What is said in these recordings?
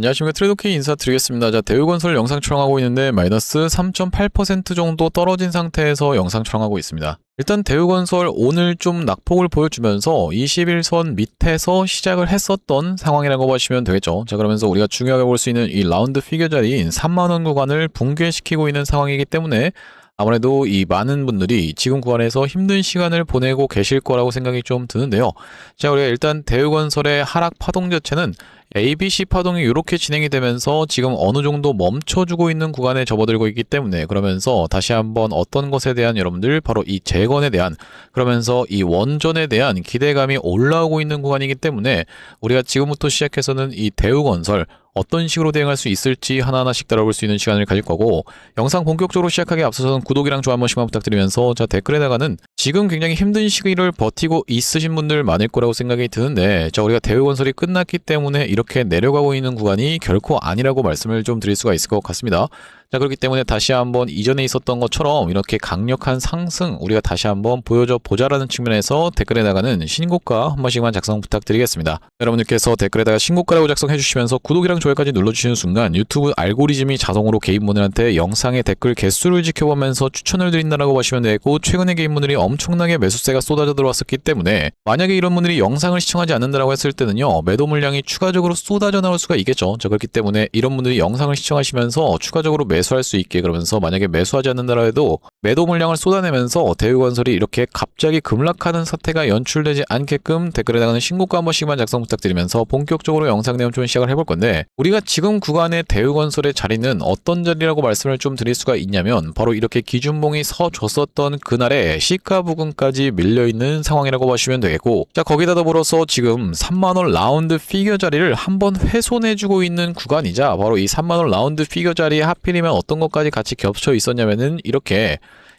안녕하십니까. 트레이더K 인사드리겠습니다. 자, 대우건설 영상 촬영하고 있는데 마이너스 3.8% 정도 떨어진 상태에서 영상 촬영하고 있습니다. 일단 대우건설 오늘 좀 낙폭을 보여주면서 21선 밑에서 시작을 했었던 상황이라고 보시면 되겠죠. 자, 그러면서 우리가 중요하게 볼 수 있는 이 라운드 피겨 자리인 3만원 구간을 붕괴시키고 있는 상황이기 때문에 아무래도 이 많은 분들이 지금 구간에서 힘든 시간을 보내고 계실 거라고 생각이 좀 드는데요. 자, 우리가 일단 대우건설의 하락 파동 자체는 ABC 파동이 이렇게 진행이 되면서 지금 어느 정도 멈춰주고 있는 구간에 접어들고 있기 때문에, 그러면서 다시 한번 어떤 것에 대한 여러분들 바로 이 재건에 대한, 그러면서 이 원전에 대한 기대감이 올라오고 있는 구간이기 때문에 우리가 지금부터 시작해서는 이 대우건설 어떤 식으로 대응할 수 있을지 하나하나씩 다뤄볼 수 있는 시간을 가질 거고, 영상 본격적으로 시작하기 앞서서는 구독이랑 좋아요 한 번씩만 부탁드리면서, 자, 댓글에다가는 지금 굉장히 힘든 시기를 버티고 있으신 분들 많을 거라고 생각이 드는데, 자, 우리가 대우건설이 끝났기 때문에 이렇게 내려가고 있는 구간이 결코 아니라고 말씀을 좀 드릴 수가 있을 것 같습니다. 자, 그렇기 때문에 다시 한번 이전에 있었던 것처럼 이렇게 강력한 상승 우리가 다시 한번 보여줘 보자라는 측면에서 댓글에다가는 신고가 한 번씩만 작성 부탁드리겠습니다. 여러분들께서 댓글에다가 신고가라고 작성해 주시면서 구독이랑 좋아요까지 눌러주시는 순간 유튜브 알고리즘이 자동으로 개인분들한테 영상의 댓글 개수를 지켜보면서 추천을 드린다라고 보시면 되고, 최근에 개인분들이 엄청나게 매수세가 쏟아져 들어왔었기 때문에 만약에 이런 분들이 영상을 시청하지 않는다라고 했을 때는요, 매도 물량이 추가적으로 쏟아져 나올 수가 있겠죠. 자, 그렇기 때문에 이런 분들이 영상을 시청하시면서 추가적으로 매수할 수 있게, 그러면서 만약에 매수하지 않는다라 해도 매도 물량을 쏟아내면서 대우건설이 이렇게 갑자기 급락하는 사태가 연출되지 않게끔 댓글에다가는 신고가 한 번씩만 작성 부탁드리면서 본격적으로 영상 내용 좀 시작을 해볼 건데, 우리가 지금 구간의 대우건설의 자리는 어떤 자리라고 말씀을 좀 드릴 수가 있냐면, 바로 이렇게 기준봉이 서줬었던 그날의 시가 부근까지 밀려있는 상황이라고 보시면 되겠고, 자, 거기다 더불어서 지금 3만원 라운드 피겨 자리를 한번 훼손해주고 있는 구간이자, 바로 이 3만원 라운드 피겨 자리에 하필이면 어떤 것까지 같이 겹쳐 있었냐면은 이렇게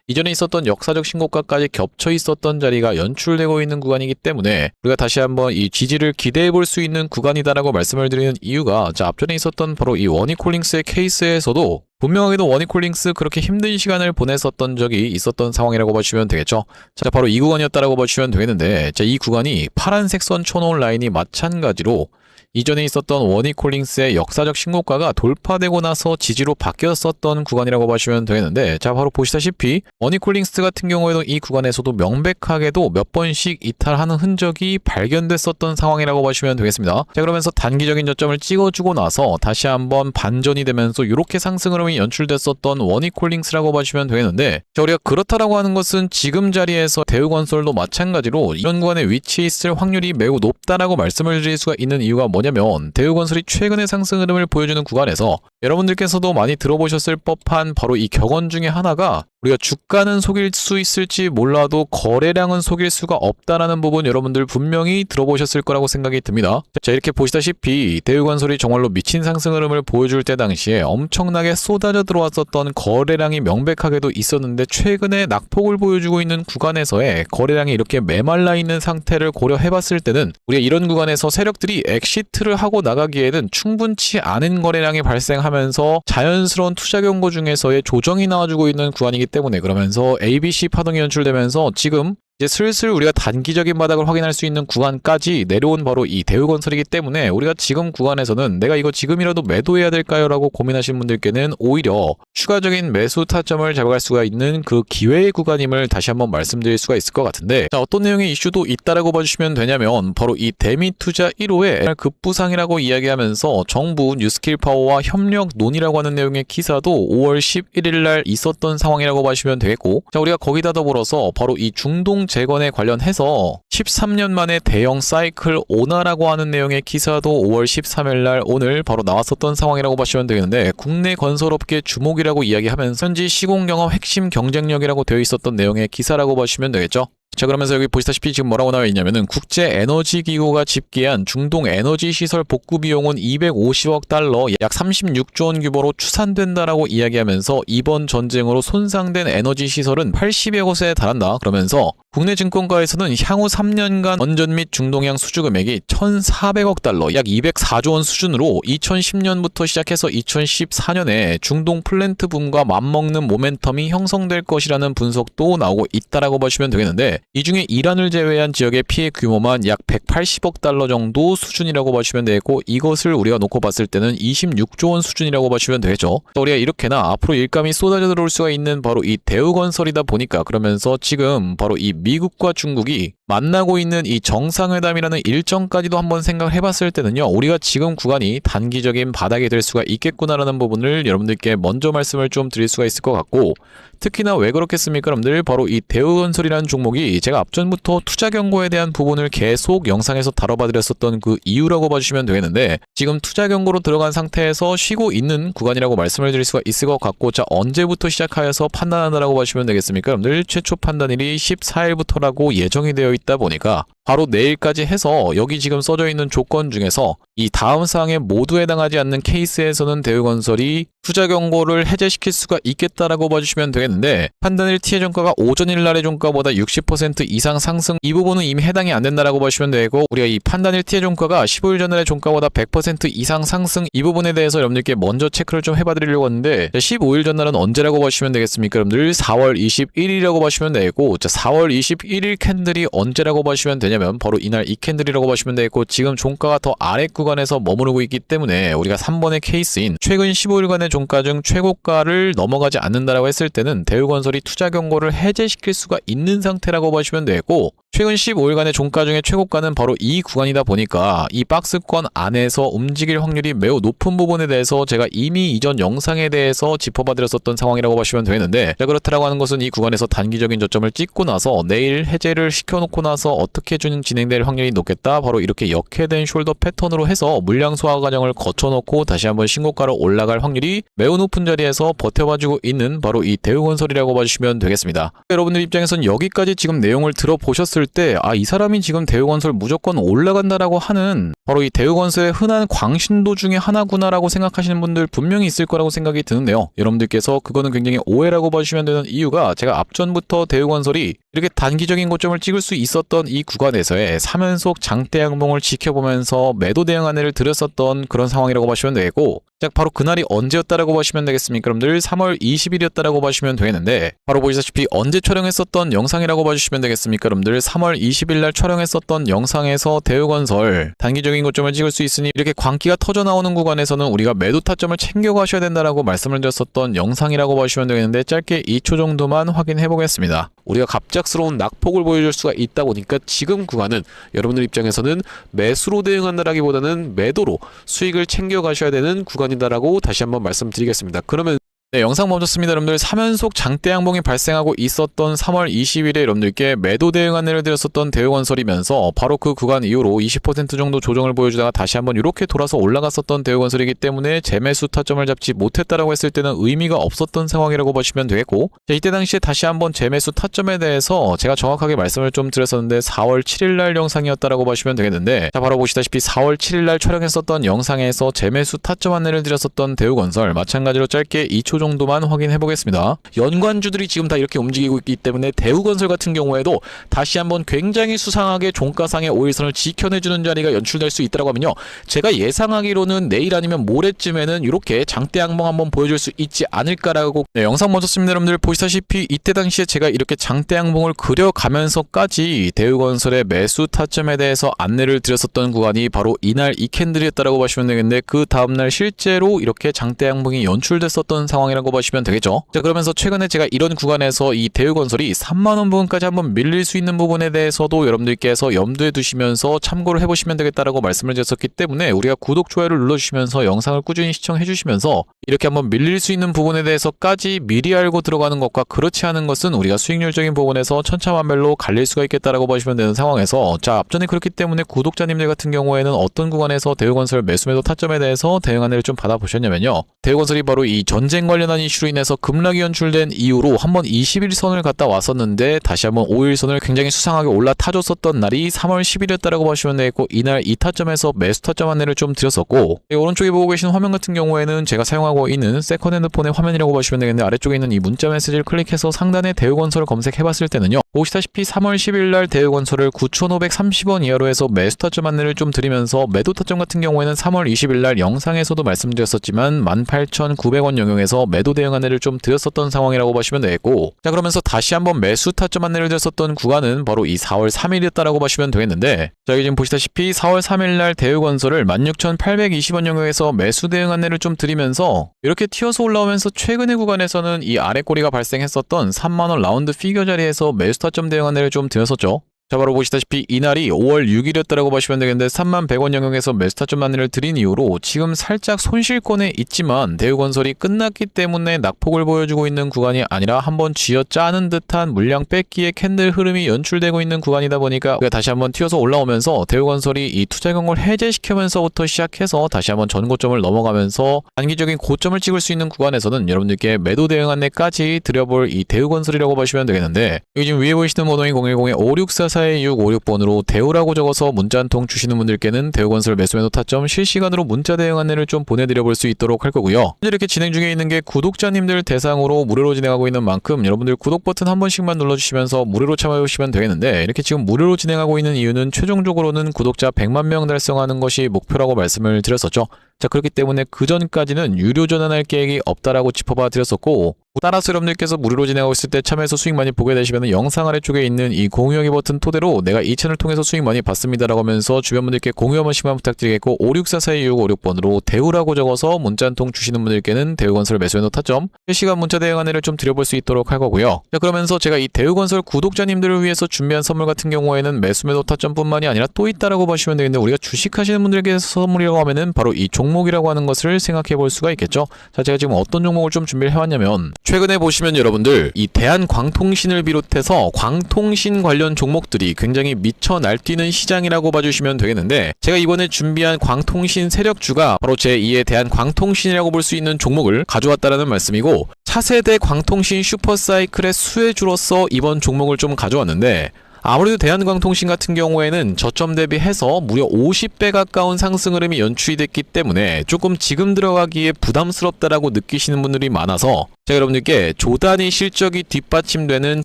이전에 있었던 역사적 신고가까지 겹쳐 있었던 자리가 연출되고 있는 구간이기 때문에 우리가 다시 한번 이 지지를 기대해 볼 수 있는 구간이다라고 말씀을 드리는 이유가, 자, 앞전에 있었던 바로 이 워니콜링스의 케이스에서도 분명하게도 워니콜링스 그렇게 힘든 시간을 보냈었던 적이 있었던 상황이라고 보시면 되겠죠. 자, 바로 이 구간이었다라고 보시면 되겠는데, 자, 이 구간이 파란색 선 쳐놓은 라인이 마찬가지로 이전에 있었던 워니콜링스의 역사적 신고가가 돌파되고 나서 지지로 바뀌었었던 구간이라고 보시면 되겠는데, 자, 바로 보시다시피 워니콜링스 같은 경우에도 이 구간에서도 명백하게도 몇 번씩 이탈하는 흔적이 발견됐었던 상황이라고 보시면 되겠습니다. 자, 그러면서 단기적인 저점을 찍어주고 나서 다시 한번 반전이 되면서 이렇게 상승 흐름이 연출됐었던 워니콜링스라고 보시면 되겠는데, 자, 우리가 그렇다라고 하는 것은 지금 자리에서 대우건설도 마찬가지로 이런 구간에 위치해 있을 확률이 매우 높다라고 말씀을 드릴 수가 있는 이유가 뭐냐면, 대우건설이 최근의 상승 흐름을 보여주는 구간에서 여러분들께서도 많이 들어보셨을 법한 바로 이 격언 중에 하나가, 우리가 주가는 속일 수 있을지 몰라도 거래량은 속일 수가 없다라는 부분 여러분들 분명히 들어보셨을 거라고 생각이 듭니다. 자, 이렇게 보시다시피 대우건설이 정말로 미친 상승 흐름을 보여줄 때 당시에 엄청나게 쏟아져 들어왔었던 거래량이 명백하게도 있었는데, 최근에 낙폭을 보여주고 있는 구간에서의 거래량이 이렇게 메말라 있는 상태를 고려해봤을 때는 우리가 이런 구간에서 세력들이 엑시트를 하고 나가기에는 충분치 않은 거래량이 발생하면서 자연스러운 투자 경고 중에서의 조정이 나와주고 있는 구간이기 때문에, 그러면서 ABC 파동이 연출되면서 지금 이제 슬슬 우리가 단기적인 바닥을 확인할 수 있는 구간까지 내려온 바로 이 대우건설이기 때문에, 우리가 지금 구간에서는 내가 이거 지금이라도 매도해야 될까요? 라고 고민하시는 분들께는 오히려 추가적인 매수 타점을 잡아갈 수가 있는 그 기회의 구간임을 다시 한번 말씀드릴 수가 있을 것 같은데, 자, 어떤 내용의 이슈도 있다라고 봐주시면 되냐면, 바로 이 대미투자 1호의 급부상이라고 이야기하면서 정부 뉴스킬 파워와 협력 논의라고 하는 내용의 기사도 5월 11일 날 있었던 상황이라고 봐주시면 되겠고, 자, 우리가 거기다 더불어서 바로 이 중동 재건에 관련해서 13년 만에 대형 사이클 오나라고 하는 내용의 기사도 5월 13일 날 오늘 바로 나왔었던 상황이라고 보시면 되겠는데, 국내 건설업계 주목이라고 이야기하면서 현지 시공영업 핵심 경쟁력이라고 되어 있었던 내용의 기사라고 보시면 되겠죠. 자, 그러면서 여기 보시다시피 지금 뭐라고 나와 있냐면은, 국제에너지기구가 집계한 중동 에너지시설 복구 비용은 250억 달러, 약 36조 원 규모로 추산된다라고 이야기하면서 이번 전쟁으로 손상된 에너지시설은 80여 곳에 달한다. 그러면서 국내 증권가에서는 향후 3년간 원전 및 중동향 수주 금액이 1,400억 달러, 약 204조 원 수준으로 2010년부터 시작해서 2014년에 중동 플랜트 붐과 맞먹는 모멘텀이 형성될 것이라는 분석도 나오고 있다라고 보시면 되겠는데, 되는데 이 중에 이란을 제외한 지역의 피해 규모만 약 180억 달러 정도 수준이라고 보시면 되고 이것을 우리가 놓고 봤을 때는 26조 원 수준이라고 보시면 되죠. 우리가 이렇게나 앞으로 일감이 쏟아져 들어올 수가 있는 바로 이 대우건설이다 보니까 그러면서 지금 바로 이 미국과 중국이 만나고 있는 이 정상회담이라는 일정까지도 한번 생각을 해봤을 때는요, 우리가 지금 구간이 단기적인 바닥이 될 수가 있겠구나라는 부분을 여러분들께 먼저 말씀을 좀 드릴 수가 있을 것 같고, 특히나 왜 그렇겠습니까 여러분들? 바로 이 대우건설이라는 종목이 제가 앞전부터 투자 경고에 대한 부분을 계속 영상에서 다뤄봐드렸었던 그 이유라고 봐주시면 되겠는데, 지금 투자 경고로 들어간 상태에서 쉬고 있는 구간이라고 말씀을 드릴 수가 있을 것 같고, 자 언제부터 시작하여서 판단한다라고 봐주시면 되겠습니까 여러분들? 최초 판단일이 14일부터라고 예정이 되어 있다 보니까 바로 내일까지 해서 여기 지금 써져 있는 조건 중에서 이 다음 사항에 모두 해당하지 않는 케이스에서는 대우건설이 투자 경고를 해제시킬 수가 있겠다라고 봐주시면 되겠는데, 판단일 티의 종가가 오전일 날의 종가보다 60% 이상 상승, 이 부분은 이미 해당이 안 된다라고 보시면 되고, 우리가 이 판단일 티의 종가가 15일 전날의 종가보다 100% 이상 상승, 이 부분에 대해서 여러분들께 먼저 체크를 좀 해봐드리려고 하는데, 15일 전날은 언제라고 보시면 되겠습니까 여러분들? 4월 21일이라고 보시면 되고, 자 4월 21일 캔들이 언제라고 보시면 되냐면 바로 이날 이 캔들이라고 보시면 되고, 지금 종가가 더 아래 구간에서 머무르고 있기 때문에 우리가 3번의 케이스인 최근 15일간의 종가 중 최고가를 넘어가지 않는다라고 했을 때는 대우건설이 투자 경고를 해제시킬 수가 있는 상태라고 보시면 되고, 최근 15일간의 종가 중에 최고가는 바로 이 구간이다 보니까 이 박스권 안에서 움직일 확률이 매우 높은 부분에 대해서 제가 이미 이전 영상에 대해서 짚어봐드렸었던 상황이라고 보시면 되는데, 자 그렇다라고 하는 것은 이 구간에서 단기적인 저점을 찍고 나서 내일 해제를 시켜놓고 나서 어떻게 진행될 확률이 높겠다, 바로 이렇게 역해된 숄더 패턴으로 해서 물량 소화 과정을 거쳐놓고 다시 한번 신고가로 올라갈 확률이 매우 높은 자리에서 버텨봐주고 있는 바로 이 대우건설이라고 봐주시면 되겠습니다. 여러분들 입장에선 여기까지 지금 내용을 들어보셨을 때 이 사람이 지금 대우건설 무조건 올라간다라고 하는 바로 이 대우건설의 흔한 광신도 중에 하나구나라고 생각하시는 분들 분명히 있을 거라고 생각이 드는데요, 여러분들께서 그거는 굉장히 오해라고 봐주시면 되는 이유가, 제가 앞전부터 대우건설이 이렇게 단기적인 고점을 찍을 수 있었던 이 구간에서의 3연속 장대 양봉을 지켜보면서 매도 대응 안내를 드렸었던 그런 상황이라고 보시면 되고, 자 바로 그날이 언제였다라고 보시면 되겠습니까 여러분들? 3월 20일이었다라고 보시면 되겠는데, 바로 보시다시피 언제 촬영했었던 영상이라고 봐주시면 되겠습니까 여러분들? 3월 20일 날 촬영했었던 영상에서 대우건설 단기적인 고점을 찍을 수 있으니 이렇게 광기가 터져 나오는 구간에서는 우리가 매도 타점을 챙겨 가셔야 된다라고 말씀을 드렸었던 영상이라고 보시면 되겠는데, 짧게 2초 정도만 확인해 보겠습니다. 우리가 갑작스러운 낙폭을 보여줄 수가 있다 보니까 지금 구간은 여러분들 입장에서는 매수로 대응한다라기보다는 매도로 수익을 챙겨 가셔야 되는 구간이다라고 다시 한번 말씀드리겠습니다. 그러면 네, 영상 멈췄습니다. 여러분들 3연속 장대 양봉이 발생하고 있었던 3월 20일에 여러분들께 매도 대응 안내를 드렸었던 대우건설이면서 바로 그 구간 이후로 20% 정도 조정을 보여주다가 다시 한번 이렇게 돌아서 올라갔었던 대우건설이기 때문에 재매수 타점을 잡지 못했다라고 했을 때는 의미가 없었던 상황이라고 보시면 되겠고, 이때 당시에 다시 한번 재매수 타점에 대해서 제가 정확하게 말씀을 좀 드렸었는데 4월 7일 날 영상이었다라고 보시면 되겠는데, 자 바로 보시다시피 4월 7일 날 촬영했었던 영상에서 재매수 타점 안내를 드렸었던 대우건설 마찬가지로 짧게 2초 정도만 확인해 보겠습니다. 연관주들이 지금 다 이렇게 움직이고 있기 때문에 대우건설 같은 경우에도 다시 한번 굉장히 수상하게 종가상의 5일선을 지켜내주는 자리가 연출될 수 있다고 하면요, 제가 예상하기로는 내일 아니면 모레쯤에는 이렇게 장대 양봉 한번 보여줄 수 있지 않을까라고. 네, 영상 멈췄습니다. 여러분들 보시다시피 이때 당시에 제가 이렇게 장대 양봉을 그려가면서까지 대우건설의 매수 타점에 대해서 안내를 드렸었던 구간이 바로 이날 이 캔들이었다라고 보시면 되겠는데, 그 다음날 실제로 이렇게 장대 양봉이 연출됐었던 상황 이라고 보시면 되겠죠. 자 그러면서 최근에 제가 이런 구간에서 이 대우건설이 3만원 부분까지 한번 밀릴 수 있는 부분에 대해서도 여러분들께서 염두에 두시면서 참고를 해보시면 되겠다라고 말씀을 드렸었기 때문에 우리가 구독, 좋아요를 눌러주시면서 영상을 꾸준히 시청해 주시면서 이렇게 한번 밀릴 수 있는 부분에 대해서까지 미리 알고 들어가는 것과 그렇지 않은 것은 우리가 수익률적인 부분에서 천차만별로 갈릴 수가 있겠다라고 보시면 되는 상황에서, 자 앞전에 그렇기 때문에 구독자님들 같은 경우에는 어떤 구간에서 대우건설 매수매도 타점에 대해서 대응 안내를 좀 받아보셨냐면요, 대우건설이 바로 이 전쟁 관련한 이슈로 인해서 급락이 연출된 이후로 한번 20일선을 갔다 왔었는데 다시 한번 5일선을 굉장히 수상하게 올라타줬었던 날이 3월 10일이었다라고 보시면 되겠고, 이날 이 타점에서 매수 타점 안내를 좀 드렸었고, 오른쪽에 보고 계신 화면 같은 경우에는 제가 사용하고 있는 세컨핸드폰의 화면이라고 보시면 되겠는데, 아래쪽에 있는 이 문자 메시지를 클릭해서 상단에 대우건설을 검색해봤을 때는요, 보시다시피 3월 10일날 대우건설을 9,530원 이하로 해서 매수 타점 안내를 좀 드리면서, 매도 타점 같은 경우에는 3월 20일날 영상에서도 말씀드렸었지만 18,900원 영역에서 매도 대응 안내를 좀 드렸었던 상황이라고 보시면 되겠고, 자 그러면서 다시 한번 매수 타점 안내를 드렸었던 구간은 바로 이 4월 3일이었다라고 보시면 되겠는데, 자 여기 지금 보시다시피 4월 3일날 대우건설을 16,820원 영역에서 매수 대응 안내를 좀 드리면서 이렇게 튀어서 올라오면서 최근의 구간에서는 이 아래 꼬리가 발생했었던 3만원 라운드 피겨 자리에서 매수 타점 대응 안내를 좀 드렸었죠. 자 바로 보시다시피 이날이 5월 6일이었다라고 보시면 되겠는데 31,100원 영역에서 매수타점 안내를 드린 이후로 지금 살짝 손실권에 있지만 대우건설이 끝났기 때문에 낙폭을 보여주고 있는 구간이 아니라 한번 쥐어짜는 듯한 물량 뺏기의 캔들 흐름이 연출되고 있는 구간이다 보니까 우리가 다시 한번 튀어서 올라오면서 대우건설이 이 투자 경고를 해제시키면서부터 시작해서 다시 한번 전고점을 넘어가면서 단기적인 고점을 찍을 수 있는 구간에서는 여러분들께 매도 대응 안내까지 드려볼 이 대우건설이라고 보시면 되겠는데, 여기 지금 위에 보이시는 번호인 010-5644 656번으로 대우라고 적어서 문자 한 통 주시는 분들께는 대우건설 매수 매도 타점 실시간으로 문자 대응 안내를 좀 보내드려 볼 수 있도록 할 거고요. 현재 이렇게 진행 중에 있는 게 구독자님들 대상으로 무료로 진행하고 있는 만큼 여러분들 구독 버튼 한 번씩만 눌러주시면서 무료로 참여해 주시면 되겠는데, 이렇게 지금 무료로 진행하고 있는 이유는 최종적으로는 구독자 100만 명 달성하는 것이 목표라고 말씀을 드렸었죠. 자 그렇기 때문에 그 전까지는 유료 전환할 계획이 없다라고 짚어봐 드렸었고, 따라서 여러분들께서 무료로 진행하고 있을 때 참여해서 수익 많이 보게 되시면 영상 아래쪽에 있는 이 공유하기 버튼 토대로 내가 이 채널 통해서 수익 많이 봤습니다라고 하면서 주변 분들께 공유 한 번씩만 부탁드리겠고, 56442656번으로 대우라고 적어서 문자 한 통 주시는 분들께는 대우건설 매수 매도 타점 실시간 문자 대응 안내를 좀 드려볼 수 있도록 할 거고요. 자 그러면서 제가 이 대우건설 구독자님들을 위해서 준비한 선물 같은 경우에는 매수 매도 타점뿐만이 아니라 또 있다라고 보시면 되겠는데, 우리가 주식하시는 분들께서 선물이라고 하면은 바로 이 종목이라고 하는 것을 생각해 볼 수가 있겠죠. 자 제가 지금 어떤 종목을 좀 준비를 해왔냐면, 최근에 보시면 여러분들 이 대한광통신을 비롯해서 광통신 관련 종목들이 굉장히 미쳐 날뛰는 시장이라고 봐주시면 되겠는데, 제가 이번에 준비한 광통신 세력주가 바로 제2의 대한광통신이라고 볼 수 있는 종목을 가져왔다라는 말씀이고, 차세대 광통신 슈퍼사이클의 수혜주로서 이번 종목을 좀 가져왔는데, 아무래도 대한광통신 같은 경우에는 저점 대비해서 무려 50배 가까운 상승 흐름이 연출이 됐기 때문에 조금 지금 들어가기에 부담스럽다라고 느끼시는 분들이 많아서 제가 여러분들께 조단위 실적이 뒷받침되는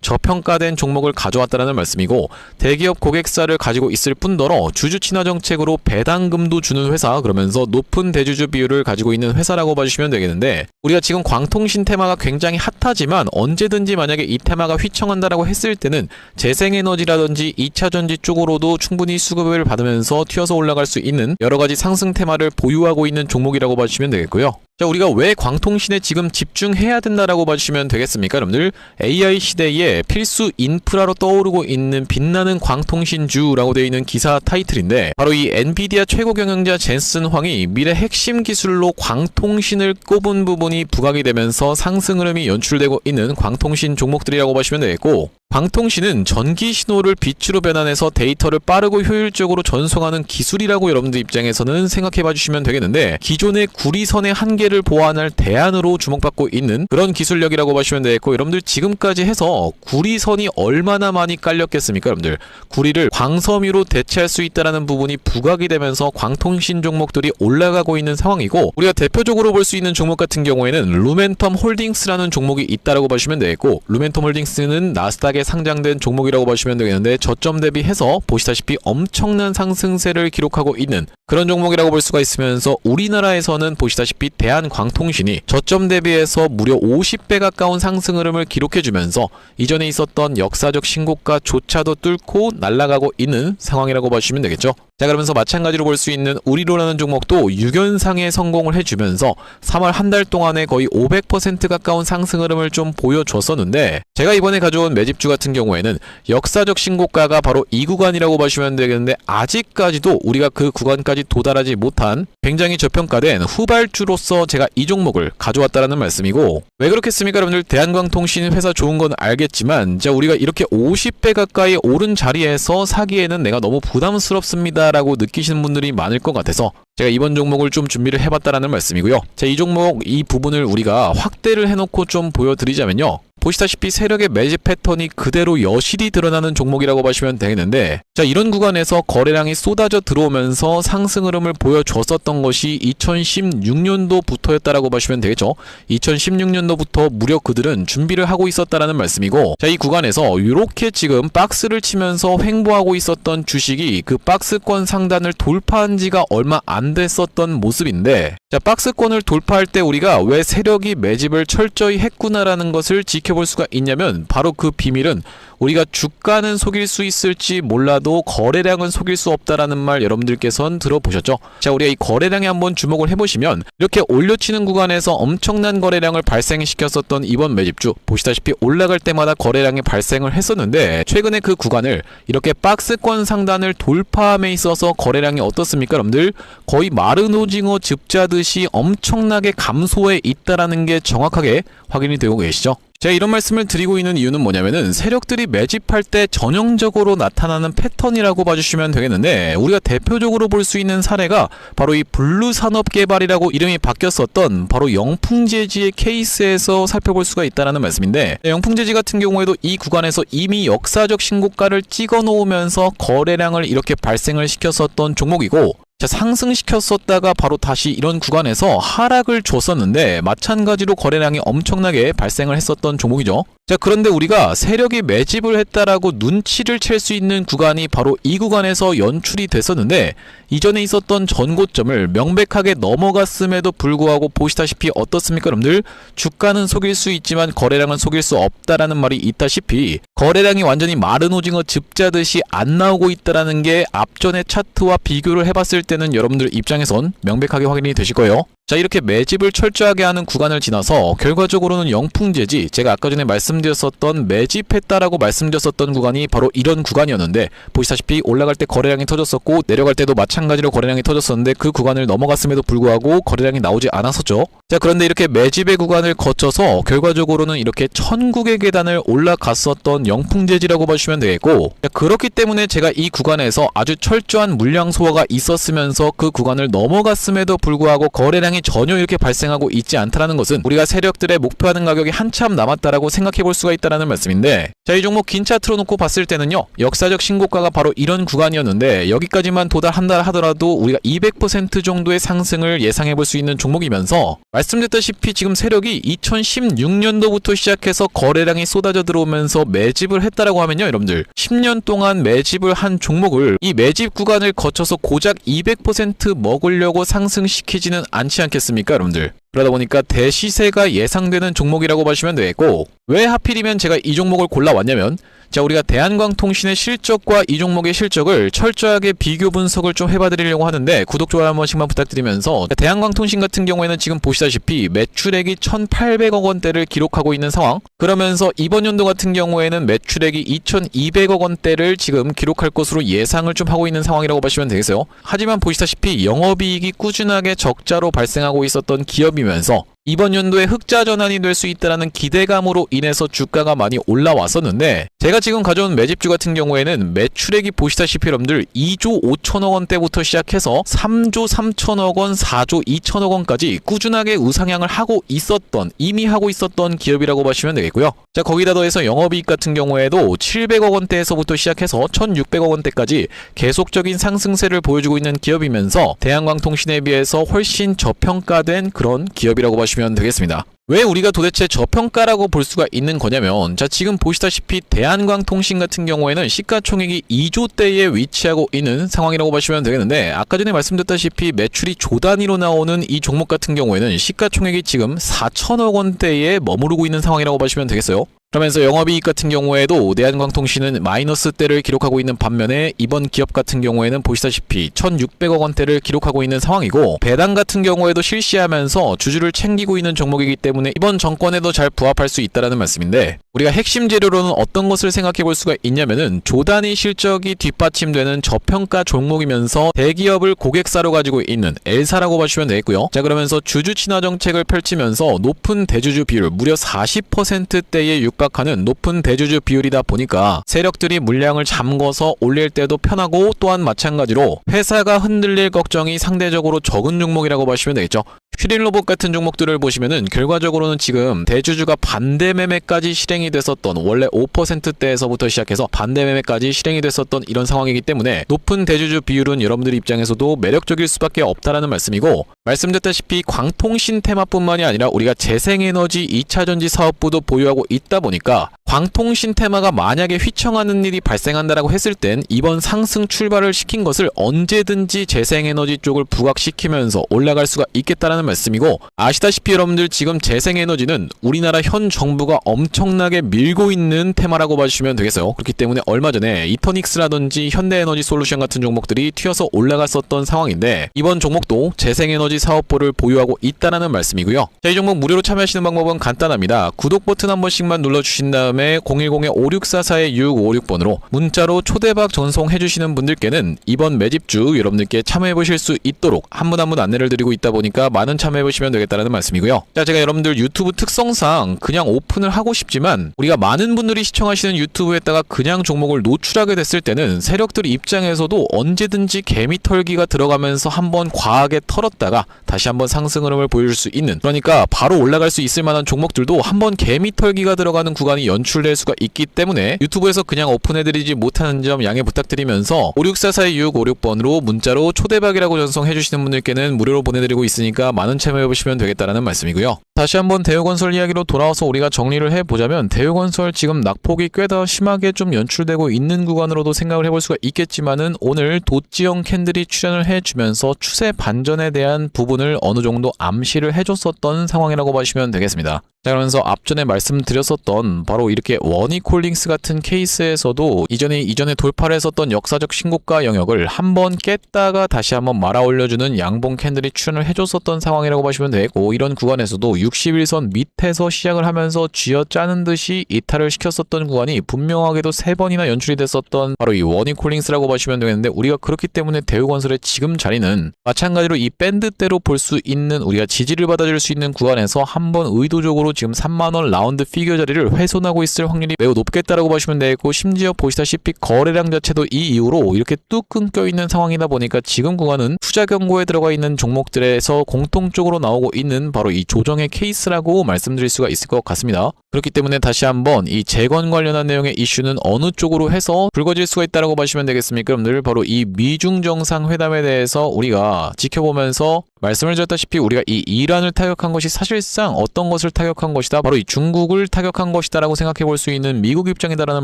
저평가된 종목을 가져왔다는 말씀이고, 대기업 고객사를 가지고 있을 뿐더러 주주 친화 정책으로 배당금도 주는 회사, 그러면서 높은 대주주 비율을 가지고 있는 회사라고 봐주시면 되겠는데, 우리가 지금 광통신 테마가 굉장히 핫하지만 언제든지 만약에 이 테마가 휘청한다라고 했을 때는 재생에너지라든지 2차전지 쪽으로도 충분히 수급을 받으면서 튀어서 올라갈 수 있는 여러가지 상승 테마를 보유하고 있는 종목이라고 봐주시면 되겠고요. 자 우리가 왜 광통신에 지금 집중해야 된다라고 봐주시면 되겠습니까? 여러분들 AI 시대에 필수 인프라로 떠오르고 있는 빛나는 광통신주라고 되어 있는 기사 타이틀인데, 바로 이 엔비디아 최고 경영자 젠슨 황이 미래 핵심 기술로 광통신을 꼽은 부분이 부각이 되면서 상승 흐름이 연출되고 있는 광통신 종목들이라고 보시면 되겠고, 광통신은 전기 신호를 빛으로 변환해서 데이터를 빠르고 효율적으로 전송하는 기술이라고 여러분들 입장에서는 생각해 봐주시면 되겠는데, 기존의 구리선의 한계를 보완할 대안으로 주목받고 있는 그런 기술력이라고 보시면 되겠고, 여러분들 지금까지 해서 구리선이 얼마나 많이 깔렸겠습니까? 여러분들 구리를 광섬유로 대체할 수 있다는 부분이 부각이 되면서 광통신 종목들이 올라가고 있는 상황이고, 우리가 대표적으로 볼 수 있는 종목 같은 경우에는 루멘텀 홀딩스라는 종목이 있다라고 보시면 되겠고, 루멘텀 홀딩스는 나스닥에 상장된 종목이라고 보시면 되겠는데, 저점 대비해서 보시다시피 엄청난 상승세를 기록하고 있는 그런 종목이라고 볼 수가 있으면서, 우리나라에서는 보시다시피 대한광통신이 저점 대비해서 무려 50배 가까운 상승 흐름을 기록해주면서 이전에 있었던 역사적 신고가조차도 뚫고 날아가고 있는 상황이라고 보시면 되겠죠. 자 그러면서 마찬가지로 볼 수 있는 우리로라는 종목도 6연상에 성공을 해주면서 3월 한 달 동안에 거의 500% 가까운 상승 흐름을 좀 보여줬었는데, 제가 이번에 가져온 매집주 같은 경우에는 역사적 신고가가 바로 이 구간이라고 보시면 되겠는데, 아직까지도 우리가 그 구간까지 도달하지 못한 굉장히 저평가된 후발주로서 제가 이 종목을 가져왔다라는 말씀이고, 왜 그렇겠습니까? 여러분들 대한광통신 회사 좋은 건 알겠지만, 자 우리가 이렇게 50배 가까이 오른 자리에서 사기에는 내가 너무 부담스럽습니다 라고 느끼시는 분들이 많을 것 같아서 제가 이번 종목을 좀 준비를 해봤다라는 말씀이고요. 자, 이 종목 이 부분을 우리가 확대를 해놓고 좀 보여드리자면요, 보시다시피 세력의 매집 패턴이 그대로 여실히 드러나는 종목이라고 보시면 되겠는데, 자 이런 구간에서 거래량이 쏟아져 들어오면서 상승 흐름을 보여줬었던 것이 2016년도부터였다라고 보시면 되겠죠. 2016년도부터 무려 그들은 준비를 하고 있었다라는 말씀이고, 자 이 구간에서 이렇게 지금 박스를 치면서 횡보하고 있었던 주식이 그 박스권 상단을 돌파한 지가 얼마 안 안 됐었던 모습인데, 자, 박스권을 돌파할 때 우리가 왜 세력이 매집을 철저히 했구나라는 것을 지켜볼 수가 있냐면, 바로 그 비밀은 우리가 주가는 속일 수 있을지 몰라도 거래량은 속일 수 없다라는 말 여러분들께서는 들어보셨죠? 자, 우리가 이 거래량에 한번 주목을 해보시면 이렇게 올려치는 구간에서 엄청난 거래량을 발생시켰었던 이번 매집주, 보시다시피 올라갈 때마다 거래량이 발생을 했었는데, 최근에 그 구간을 이렇게 박스권 상단을 돌파함에 있어서 거래량이 어떻습니까 여러분들? 거의 마른 오징어 즙자듯이 엄청나게 감소해 있다라는 게 정확하게 확인이 되고 계시죠? 제가 이런 말씀을 드리고 있는 이유는 뭐냐면은, 세력들이 매집할 때 전형적으로 나타나는 패턴이라고 봐주시면 되겠는데, 우리가 대표적으로 볼 수 있는 사례가 바로 이 블루산업개발이라고 이름이 바뀌었었던 바로 영풍재지의 케이스에서 살펴볼 수가 있다는 말씀인데, 영풍재지 같은 경우에도 이 구간에서 이미 역사적 신고가를 찍어 놓으면서 거래량을 이렇게 발생을 시켰었던 종목이고, 자, 상승시켰었다가 바로 다시 이런 구간에서 하락을 줬었는데, 마찬가지로 거래량이 엄청나게 발생을 했었던 종목이죠. 자, 그런데 우리가 세력이 매집을 했다라고 눈치를 챌 수 있는 구간이 바로 이 구간에서 연출이 됐었는데, 이전에 있었던 전고점을 명백하게 넘어갔음에도 불구하고 보시다시피 어떻습니까 여러분들? 주가는 속일 수 있지만 거래량은 속일 수 없다라는 말이 있다시피, 거래량이 완전히 마른 오징어 즙자듯이 안 나오고 있다라는 게 앞전의 차트와 비교를 해봤을 때는 여러분들 입장에선 명백하게 확인이 되실 거예요. 자, 이렇게 매집을 철저하게 하는 구간을 지나서 결과적으로는 영풍재지, 제가 아까 전에 말씀드렸었던 매집했다라고 말씀드렸었던 구간이 바로 이런 구간이었는데, 보시다시피 올라갈 때 거래량이 터졌었고 내려갈 때도 마찬가지로 거래량이 터졌었는데, 그 구간을 넘어갔음에도 불구하고 거래량이 나오지 않았었죠. 자, 그런데 이렇게 매집의 구간을 거쳐서 결과적으로는 이렇게 천국의 계단을 올라갔었던 영풍재지라고 봐주시면 되겠고, 자, 그렇기 때문에 제가 이 구간에서 아주 철저한 물량 소화가 있었으면서 그 구간을 넘어갔음에도 불구하고 거래량이 전혀 이렇게 발생하고 있지 않다라는 것은, 우리가 세력들의 목표하는 가격이 한참 남았다라고 생각해 볼 수가 있다라는 말씀인데, 자, 이 종목 긴 차트로 놓고 봤을 때는요, 역사적 신고가가 바로 이런 구간이었는데, 여기까지만 도달한다 하더라도 우리가 200% 정도의 상승을 예상해 볼 수 있는 종목이면서, 말씀드렸다시피 지금 세력이 2016년도부터 시작해서 거래량이 쏟아져 들어오면서 매집을 했다라고 하면요 여러분들, 10년 동안 매집을 한 종목을 이 매집 구간을 거쳐서 고작 200% 먹으려고 상승시키지는 않지 않겠습니까 여러분들? 그러다 보니까 대시세가 예상되는 종목이라고 보시면 되겠고, 왜 하필이면 제가 이 종목을 골라왔냐면, 자, 우리가 대한광통신의 실적과 이 종목의 실적을 철저하게 비교 분석을 좀 해봐드리려고 하는데, 구독, 좋아요 한 번씩만 부탁드리면서, 대한광통신 같은 경우에는 지금 보시다시피 매출액이 1,800억 원대를 기록하고 있는 상황, 그러면서 이번 연도 같은 경우에는 매출액이 2,200억 원대를 지금 기록할 것으로 예상을 좀 하고 있는 상황이라고 보시면 되겠어요. 하지만 보시다시피 영업이익이 꾸준하게 적자로 발생하고 있었던 기업이면서, 이번 연도에 흑자 전환이 될 수 있다는 기대감으로 인해서 주가가 많이 올라왔었는데, 제가 지금 가져온 매집주 같은 경우에는 매출액이 보시다시피 여러분들 2조 5천억 원대부터 시작해서 3조 3천억 원, 4조 2천억 원까지 꾸준하게 우상향을 하고 있었던, 이미 하고 있었던 기업이라고 보시면 되겠고요. 자, 거기다 더해서 영업이익 같은 경우에도 700억 원대에서부터 시작해서 1,600억 원대까지 계속적인 상승세를 보여주고 있는 기업이면서, 대한광통신에 비해서 훨씬 저평가된 그런 기업이라고 보시면 되겠습니다. 왜 우리가 도대체 저평가라고 볼 수가 있는 거냐면, 자, 지금 보시다시피 대한광통신 같은 경우에는 시가총액이 2조대에 위치하고 있는 상황이라고 보시면 되겠는데, 아까 전에 말씀드렸다시피 매출이 조 단위로 나오는 이 종목 같은 경우에는 시가총액이 지금 4천억 원대에 머무르고 있는 상황이라고 보시면 되겠어요. 그러면서 영업이익 같은 경우에도 대한광통신은 마이너스대를 기록하고 있는 반면에, 이번 기업 같은 경우에는 보시다시피 1,600억 원대를 기록하고 있는 상황이고, 배당 같은 경우에도 실시하면서 주주를 챙기고 있는 종목이기 때문에 이번 정권에도 잘 부합할 수 있다는 말씀인데, 우리가 핵심 재료로는 어떤 것을 생각해 볼 수가 있냐면은, 조단위 실적이 뒷받침되는 저평가 종목이면서 대기업을 고객사로 가지고 있는 L사라고 보시면 되겠고요. 자, 그러면서 주주 친화 정책을 펼치면서 높은 대주주 비율, 무려 40%대에 육박하는 높은 대주주 비율이다 보니까 세력들이 물량을 잠궈서 올릴 때도 편하고, 또한 마찬가지로 회사가 흔들릴 걱정이 상대적으로 적은 종목이라고 보시면 되겠죠. 슈린로봇 같은 종목들을 보시면은 결과적으로는 지금 대주주가 반대 매매까지 실행이 됐었던, 원래 5%대에서부터 시작해서 반대 매매까지 실행이 됐었던 이런 상황이기 때문에, 높은 대주주 비율은 여러분들 입장에서도 매력적일 수밖에 없다라는 말씀이고, 말씀드렸다시피 광통신 테마뿐만이 아니라 우리가 재생에너지 2차전지 사업부도 보유하고 있다 보니까 광통신 테마가 만약에 휘청하는 일이 발생한다라고 했을 땐 이번 상승 출발을 시킨 것을 언제든지 재생에너지 쪽을 부각시키면서 올라갈 수가 있겠다라는 말씀이고, 아시다시피 여러분들 지금 재생에너지는 우리나라 현 정부가 엄청나게 밀고 있는 테마라고 봐주시면 되겠어요. 그렇기 때문에 얼마 전에 이터닉스라든지 현대에너지솔루션 같은 종목들이 튀어서 올라갔었던 상황인데, 이번 종목도 재생에너지 사업부를 보유하고 있다라는 말씀이고요. 자, 이 종목 무료로 참여하시는 방법은 간단합니다. 구독 버튼 한 번씩만 눌러주신 다음에 010-5644-6556번으로 문자로 초대박 전송해주시는 분들께는 이번 매집주 여러분들께 참여해보실 수 있도록 한 분 한 분 안내를 드리고 있다 보니까 많은 참여해보시면 되겠다는 말씀이고요. 자, 제가 여러분들 유튜브 특성상 그냥 오픈을 하고 싶지만 우리가 많은 분들이 시청하시는 유튜브에다가 그냥 종목을 노출하게 됐을 때는 세력들 입장에서도 언제든지 개미 털기가 들어가면서 한번 과하게 털었다가 다시 한번 상승 흐름을 보여줄 수 있는, 그러니까 바로 올라갈 수 있을 만한 종목들도 한번 개미 털기가 들어가는 구간이 연출될 수가 있기 때문에 유튜브에서 그냥 오픈해드리지 못하는 점 양해 부탁드리면서 5644-2656번으로 문자로 초대박이라고 전송해주시는 분들께는 무료로 보내드리고 있으니까 많은 참여해보시면 되겠다라는 말씀이고요. 다시 한번 대우건설 이야기로 돌아와서 우리가 정리를 해보자면, 대우건설 지금 낙폭이 꽤 더 심하게 좀 연출되고 있는 구간으로도 생각을 해볼 수가 있겠지만은, 오늘 도지형 캔들이 출현을 해주면서 추세 반전에 대한 부분을 어느 정도 암시를 해줬었던 상황이라고 보시면 되겠습니다. 자, 그러면서 앞전에 말씀드렸었던 바로 이렇게 원익홀딩스 같은 케이스에서도 이전에 돌파를 했었던 역사적 신고가 영역을 한번 깼다가 다시 한번 말아 올려주는 양봉 캔들이 출현을 해줬었던 상황이라고 보시면 되고, 이런 구간에서도 61선 밑에서 시작을 하면서 쥐어짜는 듯이 이탈을 시켰었던 구간이 분명하게도 3번이나 연출이 됐었던 바로 이 원익홀딩스라고 보시면 되겠는데, 우리가 그렇기 때문에 대우건설의 지금 자리는 마찬가지로 이 밴드대로 볼 수 있는, 우리가 지지를 받아줄 수 있는 구간에서 한번 의도적으로 지금 3만원 라운드 피겨 자리를 훼손하고 있을 확률이 매우 높겠다라고 보시면 되겠고, 심지어 보시다시피 거래량 자체도 이 이후로 이렇게 뚝 끊겨 있는 상황이다 보니까 지금 구간은 투자 경고에 들어가 있는 종목들에서 공통적으로 나오고 있는 바로 이 조정의 케이스라고 말씀드릴 수가 있을 것 같습니다. 그렇기 때문에 다시 한번 이 재건 관련한 내용의 이슈는 어느 쪽으로 해서 불거질 수가 있다라고 보시면 되겠습니까? 여러분들 바로 이 미중 정상회담에 대해서 우리가 지켜보면서 말씀을 드렸다시피 우리가 이 이란을 타격한 것이 사실상 어떤 것을 타격한 것이다, 바로 이 중국을 타격한 것이다 라고 생각해 볼 수 있는 미국 입장이다라는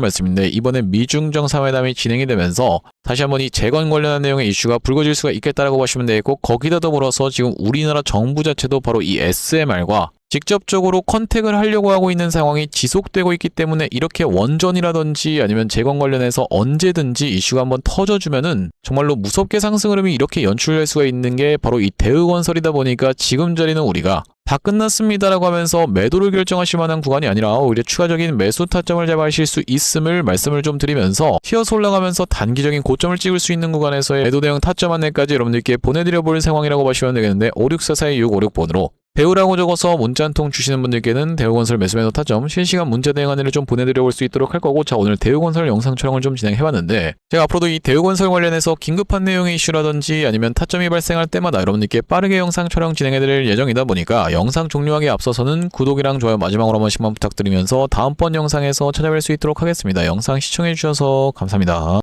말씀인데, 이번에 미중 정상회담이 진행이 되면서 다시 한번 이 재건 관련한 내용의 이슈가 불거질 수가 있겠다라고 보시면 되겠고, 거기다 더불어서 지금 우리나라 정부 자체도 바로 이 SMR과 직접적으로 컨택을 하려고 하고 있는 상황이 지속되고 있기 때문에, 이렇게 원전이라든지 아니면 재건 관련해서 언제든지 이슈가 한번 터져주면은 정말로 무섭게 상승 흐름이 이렇게 연출될 수가 있는 게 바로 이 대우건설이다 보니까, 지금 자리는 우리가 다 끝났습니다라고 하면서 매도를 결정하실 만한 구간이 아니라 오히려 추가적인 매수 타점을 잡아실 수 있음을 말씀을 좀 드리면서, 튀어서 올라가면서 단기적인 고점을 찍을 수 있는 구간에서의 매도 대응 타점 안내까지 여러분들께 보내드려 볼 상황이라고 보시면 되겠는데, 5644-2656번으로 대우라고 적어서 문자 한 통 주시는 분들께는 대우건설 매수매도 타점 실시간 문자 대응 안내를 좀 보내드려 볼 수 있도록 할 거고, 자, 오늘 대우건설 영상 촬영을 좀 진행해봤는데, 제가 앞으로도 이 대우건설 관련해서 긴급한 내용의 이슈라든지 아니면 타점이 발생할 때마다 여러분들께 빠르게 영상 촬영 진행해드릴 예정이다 보니까, 영상 종료하기에 앞서서는 구독이랑 좋아요 마지막으로 한 번씩만 부탁드리면서 다음번 영상에서 찾아뵐 수 있도록 하겠습니다. 영상 시청해주셔서 감사합니다.